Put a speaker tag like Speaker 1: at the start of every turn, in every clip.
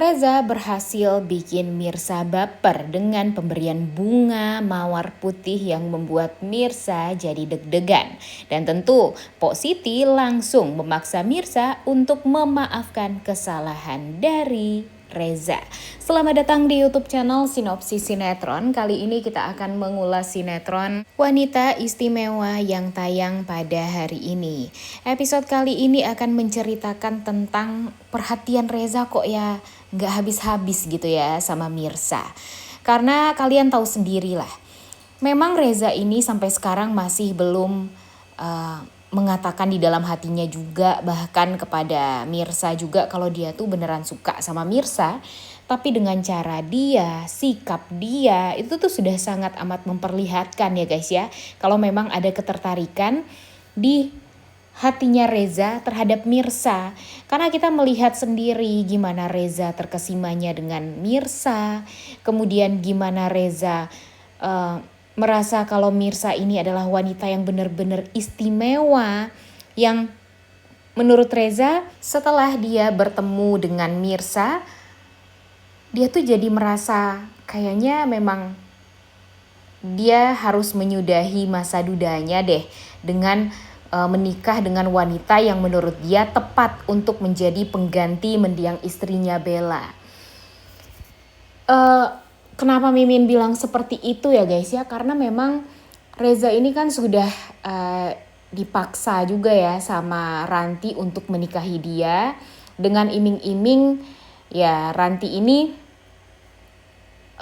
Speaker 1: Reza berhasil bikin Mirsa baper dengan pemberian bunga mawar putih yang membuat Mirsa jadi deg-degan. Dan tentu Pok Siti langsung memaksa Mirsa untuk memaafkan kesalahan dari Reza. Selamat datang di YouTube channel Sinopsis Sinetron. Kali ini kita akan mengulas sinetron Wanita Istimewa yang tayang pada hari ini. Episode kali ini akan menceritakan tentang perhatian Reza kok ya nggak habis-habis gitu ya sama Mirsa. Karena kalian tahu sendirilah, memang Reza ini sampai sekarang masih belum mengatakan di dalam hatinya juga, bahkan kepada Mirsa juga, kalau dia tuh beneran suka sama Mirsa. Tapi dengan cara dia, sikap dia, itu tuh sudah sangat amat memperlihatkan ya guys ya, kalau memang ada ketertarikan di hatinya Reza terhadap Mirsa. Karena kita melihat sendiri gimana Reza terkesimanya dengan Mirsa. Kemudian gimana Reza merasa kalau Mirsa ini adalah wanita yang benar-benar istimewa. Yang menurut Reza setelah dia bertemu dengan Mirsa, dia tuh jadi merasa kayaknya memang dia harus menyudahi masa dudanya deh dengan menikah dengan wanita yang menurut dia tepat untuk menjadi pengganti mendiang istrinya Bella. Kenapa Mimin bilang seperti itu ya guys ya? Karena memang Reza ini kan sudah dipaksa juga ya sama Ranti untuk menikahi dia. Dengan iming-iming ya, Ranti ini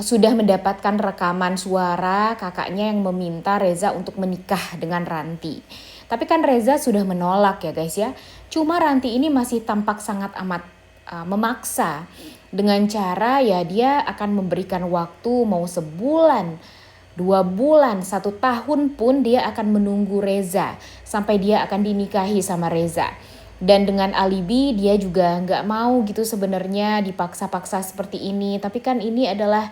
Speaker 1: sudah mendapatkan rekaman suara kakaknya yang meminta Reza untuk menikah dengan Ranti. Tapi kan Reza sudah menolak ya guys ya. Cuma Ranti ini masih tampak sangat amat memaksa. Dengan cara ya dia akan memberikan waktu mau sebulan, 2 bulan, 1 tahun pun dia akan menunggu Reza. Sampai dia akan dinikahi sama Reza. Dan dengan alibi dia juga gak mau gitu sebenarnya dipaksa-paksa seperti ini. Tapi kan ini adalah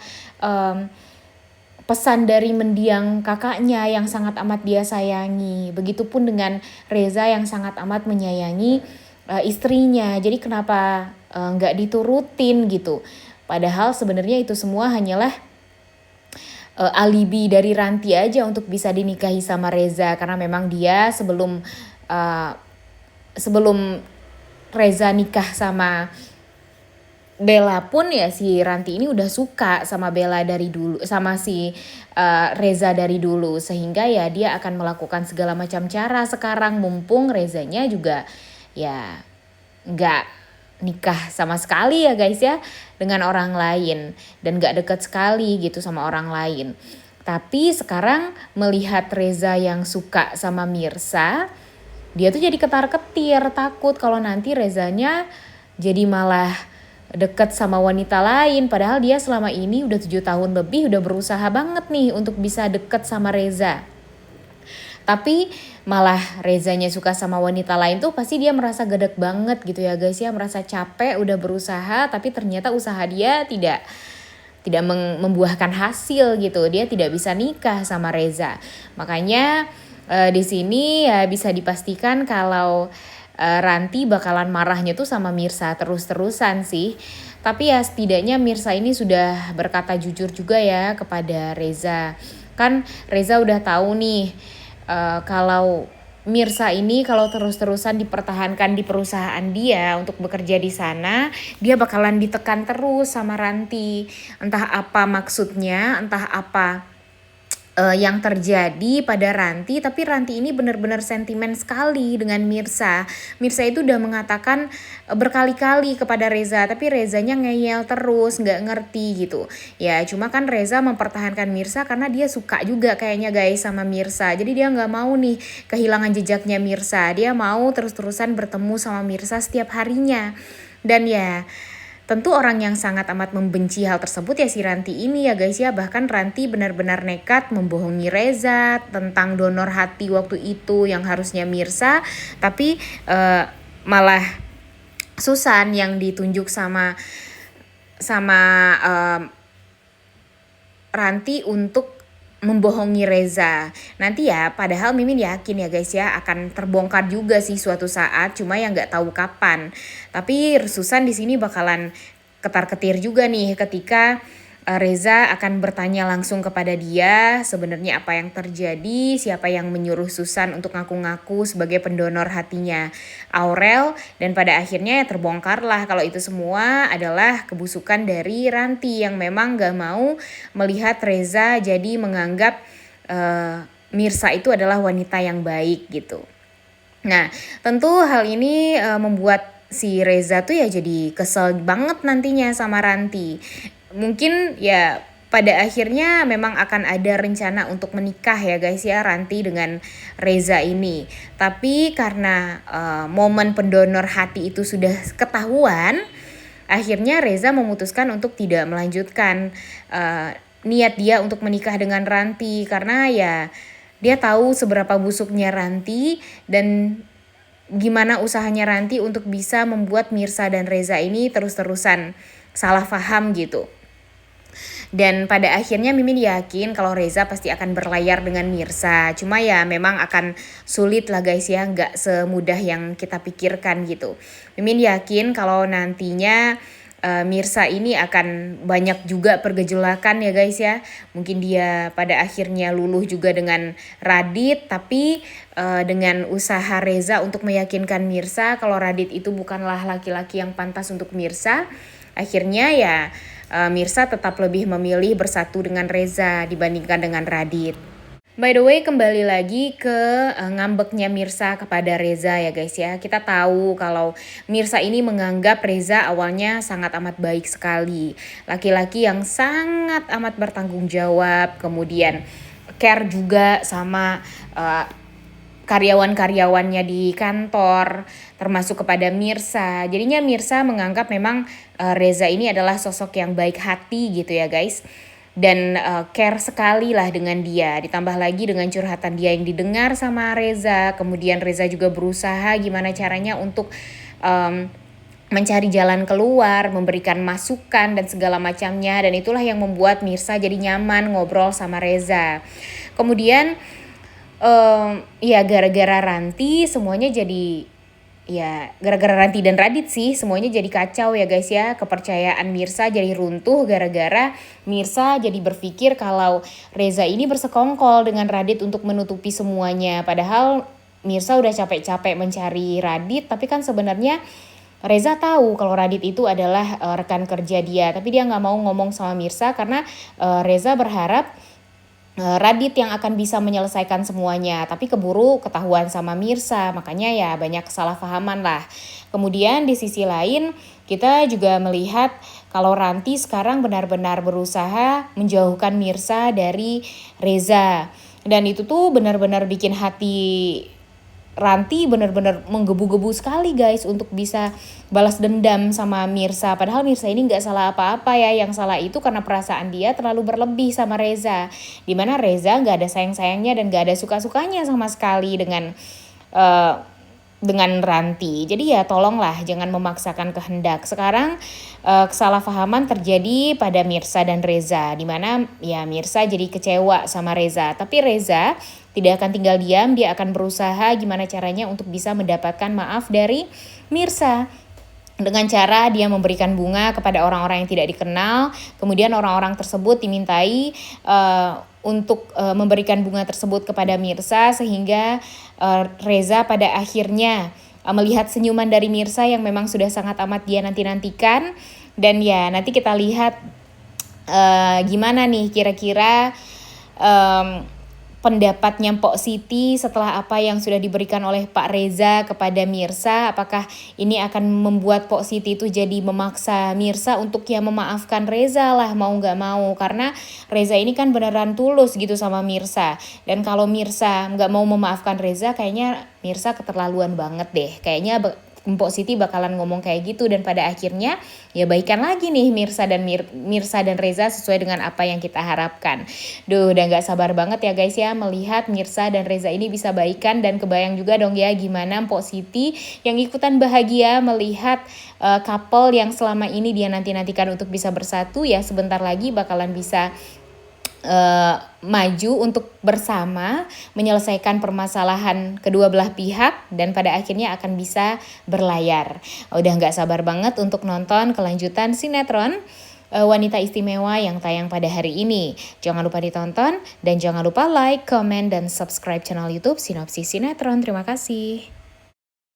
Speaker 1: pesan dari mendiang kakaknya yang sangat amat dia sayangi. Begitupun dengan Reza yang sangat amat menyayangi istrinya. Jadi kenapa nggak diturutin gitu? Padahal sebenarnya itu semua hanyalah alibi dari Ranti aja untuk bisa dinikahi sama Reza. Karena memang dia sebelum Reza nikah sama Bella pun ya, si Ranti ini udah suka sama Bella dari dulu, sama si Reza dari dulu. Sehingga ya dia akan melakukan segala macam cara sekarang, mumpung Rezanya juga ya nggak nikah sama sekali ya guys ya dengan orang lain. Dan gak deket sekali gitu sama orang lain. Tapi sekarang melihat Reza yang suka sama Mirsa, dia tuh jadi ketar-ketir, takut kalau nanti Rezanya jadi malah deket sama wanita lain. Padahal dia selama ini udah 7 tahun lebih udah berusaha banget nih untuk bisa deket sama Reza. Tapi malah Rezanya suka sama wanita lain tuh pasti dia merasa gedek banget gitu ya guys ya. Merasa capek udah berusaha tapi ternyata usaha dia tidak membuahkan hasil gitu. Dia tidak bisa nikah sama Reza. Makanya di sini ya bisa dipastikan kalau Ranti bakalan marahnya tuh sama Mirsa terus-terusan sih. Tapi ya setidaknya Mirsa ini sudah berkata jujur juga ya kepada Reza. Kan Reza udah tahu nih kalau Mirsa ini kalau terus-terusan dipertahankan di perusahaan dia untuk bekerja di sana, dia bakalan ditekan terus sama Ranti. Entah apa maksudnya, entah apa yang terjadi pada Ranti, tapi Ranti ini benar-benar sentimen sekali dengan Mirsa. Mirsa itu udah mengatakan berkali-kali kepada Reza, tapi Rezanya ngeyel terus, nggak ngerti gitu. Ya cuma kan Reza mempertahankan Mirsa karena dia suka juga kayaknya guys sama Mirsa. Jadi dia nggak mau nih kehilangan jejaknya Mirsa. Dia mau terus-terusan bertemu sama Mirsa setiap harinya. Dan ya tentu orang yang sangat amat membenci hal tersebut ya si Ranti ini ya guys ya. Bahkan Ranti benar-benar nekat membohongi Reza tentang donor hati waktu itu yang harusnya Mirsa. Tapi malah Susan yang ditunjuk sama Ranti untuk membohongi Reza. Nanti ya padahal Mimin yakin ya guys ya akan terbongkar juga sih suatu saat, cuma yang nggak tahu kapan. Tapi Susan di sini bakalan ketar-ketir juga nih ketika Reza akan bertanya langsung kepada dia sebenarnya apa yang terjadi, siapa yang menyuruh Susan untuk ngaku-ngaku sebagai pendonor hatinya Aurel, dan pada akhirnya ya terbongkarlah kalau itu semua adalah kebusukan dari Ranti yang memang gak mau melihat Reza jadi menganggap Mirsa itu adalah wanita yang baik gitu. Nah, tentu hal ini membuat si Reza tuh ya jadi kesel banget nantinya sama Ranti. Mungkin ya pada akhirnya memang akan ada rencana untuk menikah ya guys ya, Ranti dengan Reza ini. Tapi karena momen pendonor hati itu sudah ketahuan, akhirnya Reza memutuskan untuk tidak melanjutkan niat dia untuk menikah dengan Ranti, karena ya dia tahu seberapa busuknya Ranti dan gimana usahanya Ranti untuk bisa membuat Mirsa dan Reza ini terus-terusan salah paham gitu. Dan pada akhirnya Mimin yakin kalau Reza pasti akan berlayar dengan Mirsa. Cuma ya memang akan sulit lah guys ya, nggak semudah yang kita pikirkan gitu. Mimin yakin kalau nantinya Mirsa ini akan banyak juga pergejolakan ya guys ya. Mungkin dia pada akhirnya luluh juga dengan Radit, tapi dengan usaha Reza untuk meyakinkan Mirsa kalau Radit itu bukanlah laki-laki yang pantas untuk Mirsa, akhirnya ya Mirsa tetap lebih memilih bersatu dengan Reza dibandingkan dengan Radit. By the way, kembali lagi ke ngambeknya Mirsa kepada Reza ya guys ya. Kita tahu kalau Mirsa ini menganggap Reza awalnya sangat amat baik sekali. Laki-laki yang sangat amat bertanggung jawab, kemudian care juga sama karyawan-karyawannya di kantor, termasuk kepada Mirsa. Jadinya Mirsa menganggap memang Reza ini adalah sosok yang baik hati gitu ya guys. Dan care sekali lah dengan dia, ditambah lagi dengan curhatan dia yang didengar sama Reza. Kemudian Reza juga berusaha gimana caranya untuk mencari jalan keluar, memberikan masukan dan segala macamnya, dan itulah yang membuat Mirsa jadi nyaman ngobrol sama Reza. Kemudian ya gara-gara Ranti semuanya jadi, ya gara-gara Ranti dan Radit sih semuanya jadi kacau ya guys ya. Kepercayaan Mirsa jadi runtuh gara-gara Mirsa jadi berpikir kalau Reza ini bersekongkol dengan Radit untuk menutupi semuanya. Padahal Mirsa udah capek-capek mencari Radit, tapi kan sebenarnya Reza tahu kalau Radit itu adalah rekan kerja dia. Tapi dia gak mau ngomong sama Mirsa karena Reza berharap Radit yang akan bisa menyelesaikan semuanya, tapi keburu ketahuan sama Mirsa, makanya ya banyak kesalahpahaman lah. Kemudian di sisi lain kita juga melihat kalau Ranti sekarang benar-benar berusaha menjauhkan Mirsa dari Reza, dan itu tuh benar-benar bikin hati Ranti benar-benar menggebu-gebu sekali guys untuk bisa balas dendam sama Mirsa. Padahal Mirsa ini gak salah apa-apa ya. Yang salah itu karena perasaan dia terlalu berlebih sama Reza. Dimana Reza gak ada sayang-sayangnya dan gak ada suka-sukanya sama sekali dengan Ranti. Jadi ya tolonglah jangan memaksakan kehendak. Sekarang kesalahpahaman terjadi pada Mirsa dan Reza, dimana ya Mirsa jadi kecewa sama Reza. Tapi Reza tidak akan tinggal diam, dia akan berusaha gimana caranya untuk bisa mendapatkan maaf dari Mirsa. Dengan cara dia memberikan bunga kepada orang-orang yang tidak dikenal. Kemudian orang-orang tersebut dimintai untuk memberikan bunga tersebut kepada Mirsa, sehingga Reza pada akhirnya melihat senyuman dari Mirsa yang memang sudah sangat amat dia nanti-nantikan. Dan ya nanti kita lihat gimana nih kira-kira pendapatnya Mpok Siti setelah apa yang sudah diberikan oleh Pak Reza kepada Mirsa. Apakah ini akan membuat Mpok Siti itu jadi memaksa Mirsa untuk ya memaafkan Reza lah mau gak mau. Karena Reza ini kan beneran tulus gitu sama Mirsa. Dan kalau Mirsa gak mau memaafkan Reza, kayaknya Mirsa keterlaluan banget deh. Kayaknya Mpok Siti bakalan ngomong kayak gitu, dan pada akhirnya ya baikan lagi nih Mirsa dan Reza sesuai dengan apa yang kita harapkan. Duh, udah gak sabar banget ya guys ya melihat Mirsa dan Reza ini bisa baikan, dan kebayang juga dong ya gimana Mpok Siti yang ikutan bahagia melihat couple yang selama ini dia nanti-nantikan untuk bisa bersatu ya sebentar lagi bakalan bisa maju untuk bersama menyelesaikan permasalahan kedua belah pihak dan pada akhirnya akan bisa berlayar. Udah nggak sabar banget untuk nonton kelanjutan sinetron Wanita Istimewa yang tayang pada hari ini. Jangan lupa ditonton dan jangan lupa like, comment, dan subscribe channel YouTube Sinopsis Sinetron. Terima kasih.